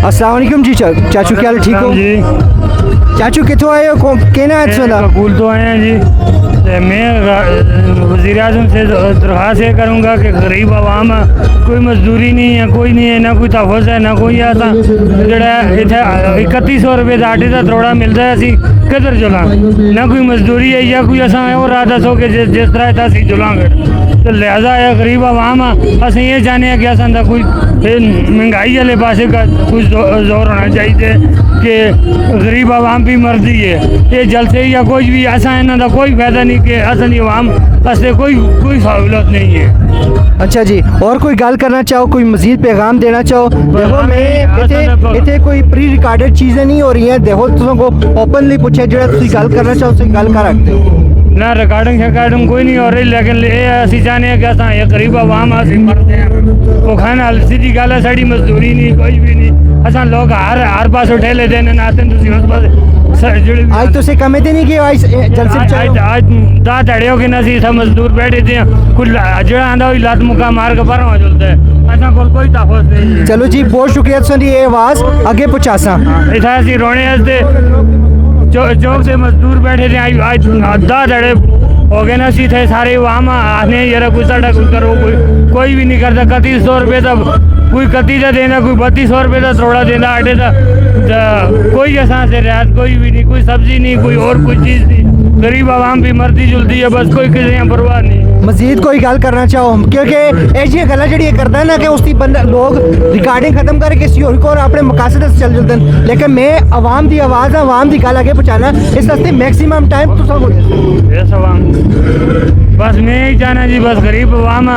अस्सलाम वालेकुम जी। चाचू क्या हाल, ठीक हो जी? चाचू? कितों आए हो, कहना है सुना? कबूल तो आए हैं जी। तो मैं वज़ीर आज़म से दरख्वास्त ये करूँगा कि गरीब आवाम कोई मजदूरी नहीं है, कोई नहीं है, ना कोई तहफ़्फ़ुज़ है, ना कोई ऐसा जड़ा इत्थे 3100 रुपये का आटे का त्रोड़ा मिलता है, असी किधर जुलां? ना कोई मजदूरी है या कोई असा और राह दसो कि जिस तरह इतना असी जुलांगे। तो लिहाजा है गरीब आवाम असें ये चाहते हैं कि असां दा कोई महंगाई वाले पासे का कुछ जोर होना चाहिए कि गरीब आवाम भी मरदी है। ये जलसे या कोई भी ऐसा इन्हों का कोई फायदा नहीं कि असन आवाम वास्ते कोई सहूलत नहीं है। अच्छा जी, और कोई गल करना चाहो, कोई मजीद पैगाम देना चाहो? देखो मैं इतने कोई प्री रिकॉर्डेड चीज़ें नहीं हो रही हैं। देखो तुमको ओपनली पूछे जो गल करना चाहो उसे गल कर रखते हो ना। रिकॉर्डिंग कोई नहीं हो रही, लेकिन ये असी चाहते हैं कि असा ये गरीब आवाम असी मरते हैं वो खाना सीधी गल है, साड़ी मजदूरी नहीं कोई भी नहीं। असा लोग हर पास उठे लेते हैं नाते उस पास आज तो से कमे थे नहीं कि आज जलसे आज दा तड़े हो कि ना सी सब मजदूर बैठे थे कुछ जड़ा आंदा हुई लात मुका मार के बाहर चलता है। असा कोई तहफ़्फ़ुज़ नहीं है। चलो जी, बहुत शुक्रिया तुम ये आवाज़ अगे पहुँचासा। इतना असी रोने चौक से मजदूर बैठे थे, आज दा तड़े हो गए ना सी थे सारे वहाँ आने यार कुछ साढ़ा कुछ करो, कोई भी नहीं करता। 3100 रुपये तक कोई 31 का देना, कोई 3200 रुपये का थोड़ा देना आटे का, कोई असा से रियायत कोई भी नहीं, कोई सब्जी नहीं, कोई और कोई चीज़ नहीं। गरीब आवाम भी मरती जुलती है, बस कोई किसी परवाह नहीं। मजीद कोई गल करना चाहो? क्योंकि ऐसी गल जी करता है ना कि उसकी बंदा लोग रिकॉर्डिंग खत्म करके किसी और को और अपने मकासद से चल चलते हैं, लेकिन मैं आवाम की आवाज़ आवाम की गल आगे पहुँचाना इस वास्ते मैक्सिमम टाइम तो बस मैं यही चाहना जी, बस गरीब आवाम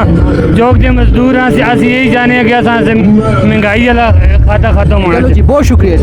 जो के मजदूर हैं असी यही चाहते हैं कि असा महंगाई वाला खाता खत्म होना। जी बहुत शुक्रिया।